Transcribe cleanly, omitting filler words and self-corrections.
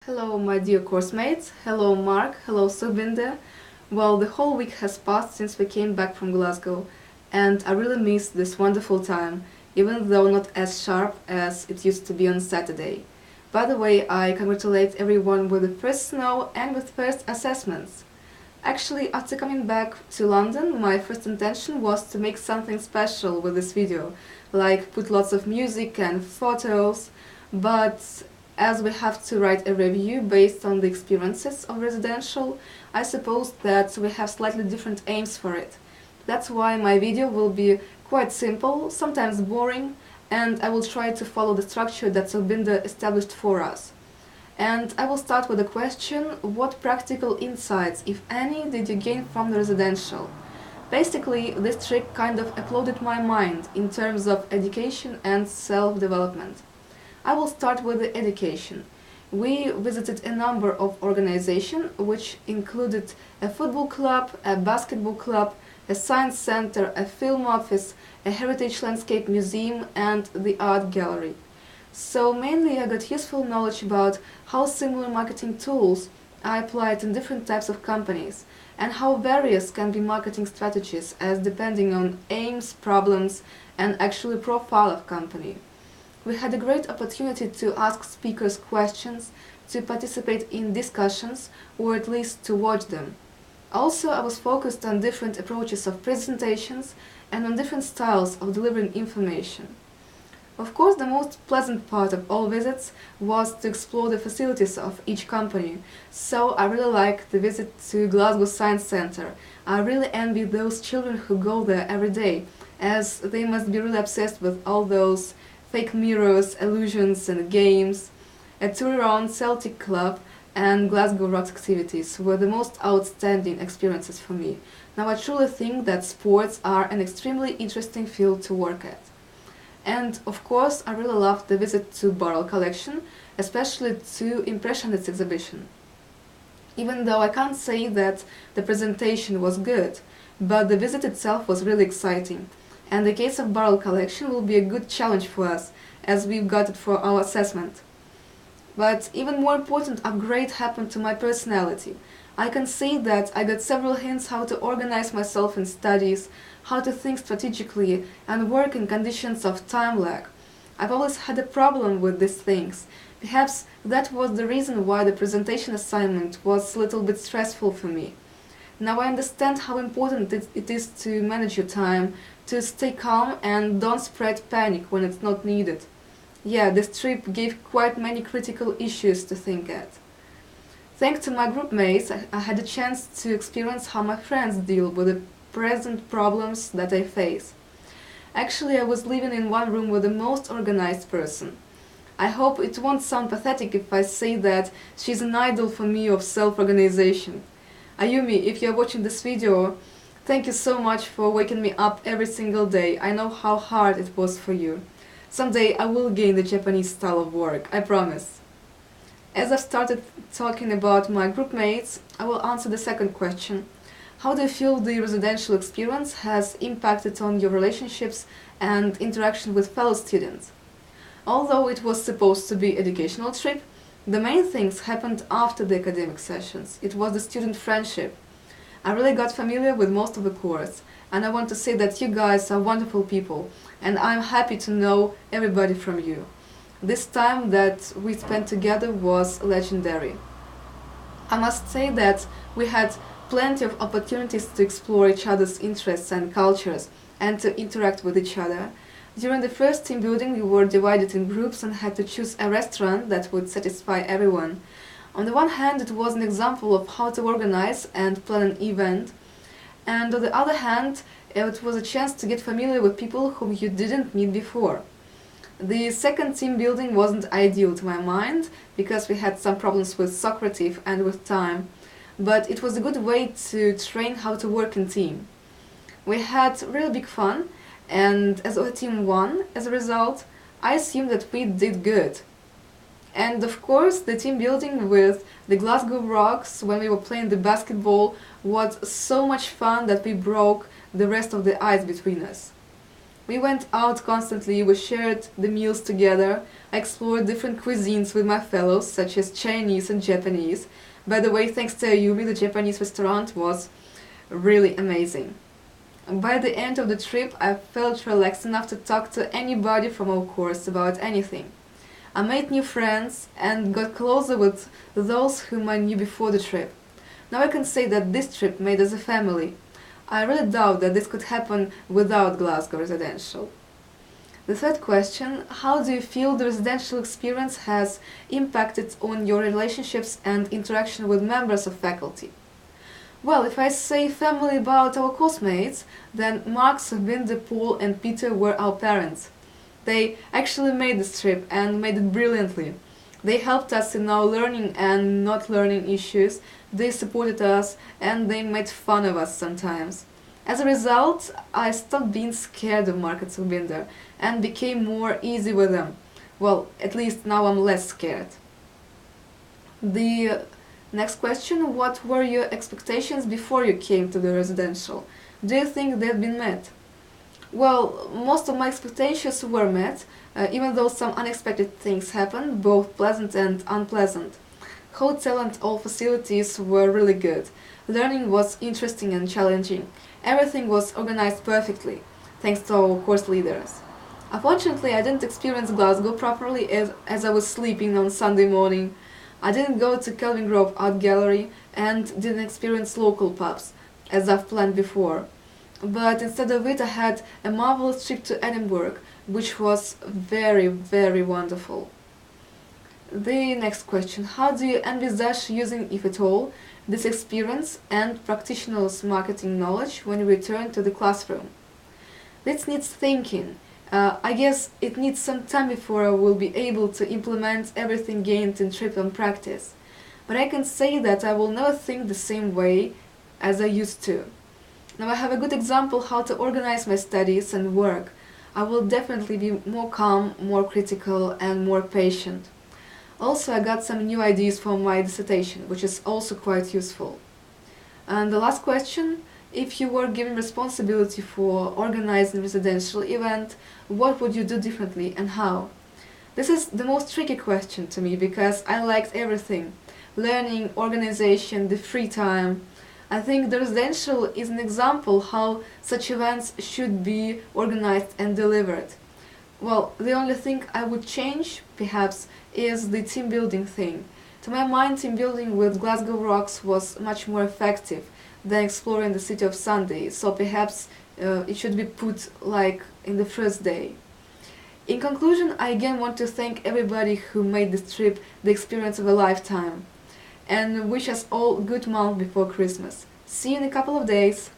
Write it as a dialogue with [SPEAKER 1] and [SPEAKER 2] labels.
[SPEAKER 1] Hello, my dear course mates. Hello, Mark. Hello, Subinde. Well, the whole week has passed since we came back from Glasgow, and I really miss this wonderful time, even though not as sharp as it used to be on Saturday. By the way, I congratulate everyone with the first snow and with first assessments. Actually, after coming back to London, my first intention was to make something special with this video, like put lots of music and photos, but as we have to write a review based on the experiences of residential, I suppose that we have slightly different aims for it. That's why my video will be quite simple, sometimes boring, and I will try to follow the structure that Sobinda established for us. And I will start with a question: what practical insights, if any, did you gain from the residential? Basically, this trip kind of uploaded my mind in terms of education and self-development. I will start with the education. We visited a number of organizations, which included a football club, a basketball club, a science center, a film office, a heritage landscape museum, and the art gallery. So mainly I got useful knowledge about how similar marketing tools are applied in different types of companies, and how various can be marketing strategies as depending on aims, problems, and actually profile of company. We had a great opportunity to ask speakers questions, to participate in discussions, or at least to watch them. Also, I was focused on different approaches of presentations and on different styles of delivering information. Of course, the most pleasant part of all visits was to explore the facilities of each company, so I really liked the visit to Glasgow Science Centre. I really envy those children who go there every day, as they must be really obsessed with all those fake mirrors, illusions and games. A tour around Celtic Club and Glasgow Rocks activities were the most outstanding experiences for me. Now I truly think that sports are an extremely interesting field to work at. And of course, I really loved the visit to Barrel Collection, especially to Impressionist exhibition. Even though I can't say that the presentation was good, but the visit itself was really exciting. And the case of Barrel Collection will be a good challenge for us, as we've got it for our assessment. But even more important upgrade happened to my personality. I can see that I got several hints how to organize myself in studies, how to think strategically and work in conditions of time lag. I've always had a problem with these things. Perhaps that was the reason why the presentation assignment was a little bit stressful for me. Now I understand how important it is to manage your time, to stay calm and don't spread panic when it's not needed. Yeah, this trip gave quite many critical issues to think at. Thanks to my group mates, I had a chance to experience how my friends deal with the present problems that I face. Actually, I was living in one room with the most organized person. I hope it won't sound pathetic if I say that she's an idol for me of self-organization. Ayumi, if you're watching this video, thank you so much for waking me up every single day. I know how hard it was for you. Someday I will gain the Japanese style of work, I promise. As I've started talking about my group mates, I will answer the second question. How do you feel the residential experience has impacted on your relationships and interaction with fellow students? Although it was supposed to be an educational trip, the main things happened after the academic sessions. It was the student friendship. I really got familiar with most of the course, and I want to say that you guys are wonderful people, and I'm happy to know everybody from you. This time that we spent together was legendary. I must say that we had plenty of opportunities to explore each other's interests and cultures, and to interact with each other. During the first team building, we were divided in groups and had to choose a restaurant that would satisfy everyone. On the one hand, it was an example of how to organize and plan an event, and on the other hand, it was a chance to get familiar with people whom you didn't meet before. The second team building wasn't ideal to my mind, because we had some problems with Socrative and with time, but it was a good way to train how to work in team. We had really big fun, and as our team won as a result, I assume that we did good. And of course, the team building with the Glasgow Rocks when we were playing the basketball was so much fun that we broke the rest of the ice between us. We went out constantly, we shared the meals together, I explored different cuisines with my fellows, such as Chinese and Japanese. By the way, thanks to Ayumi, the Japanese restaurant was really amazing. By the end of the trip, I felt relaxed enough to talk to anybody from our course about anything. I made new friends and got closer with those whom I knew before the trip. Now I can say that this trip made us a family. I really doubt that this could happen without Glasgow Residential. The third question, how do you feel the residential experience has impacted on your relationships and interaction with members of faculty? Well, if I say family about our course-mates, then Mark, Sukhbinder, Paul and Peter were our parents. They actually made this trip and made it brilliantly. They helped us in our learning and not learning issues, they supported us and they made fun of us sometimes. As a result, I stopped being scared of Mark and Sukhbinder and became more easy with them. Well, at least now I'm less scared. The next question, what were your expectations before you came to the residential? Do you think they've been met? Well, most of my expectations were met, even though some unexpected things happened, both pleasant and unpleasant. Hotel and all facilities were really good. Learning was interesting and challenging. Everything was organized perfectly, thanks to our course leaders. Unfortunately, I didn't experience Glasgow properly as I was sleeping on Sunday morning. I didn't go to Kelvin Grove Art Gallery and didn't experience local pubs, as I've planned before. But instead of it, I had a marvelous trip to Edinburgh, which was very, very wonderful. The next question, how do you envisage using, if at all, this experience and practitioner's marketing knowledge when you return to the classroom? This needs thinking. I guess it needs some time before I will be able to implement everything gained in trip and practice. But I can say that I will never think the same way as I used to. Now I have a good example how to organize my studies and work. I will definitely be more calm, more critical and more patient. Also, I got some new ideas for my dissertation, which is also quite useful. And the last question, if you were given responsibility for organizing a residential event, what would you do differently and how? This is the most tricky question to me because I liked everything. Learning, organization, the free time. I think the residential is an example how such events should be organized and delivered. Well, the only thing I would change, perhaps, is the team building thing. To my mind, team building with Glasgow Rocks was much more effective than exploring the city of Sunday, so perhaps it should be put like in the first day. In conclusion, I again want to thank everybody who made this trip the experience of a lifetime and wish us all a good month before Christmas. See you in a couple of days.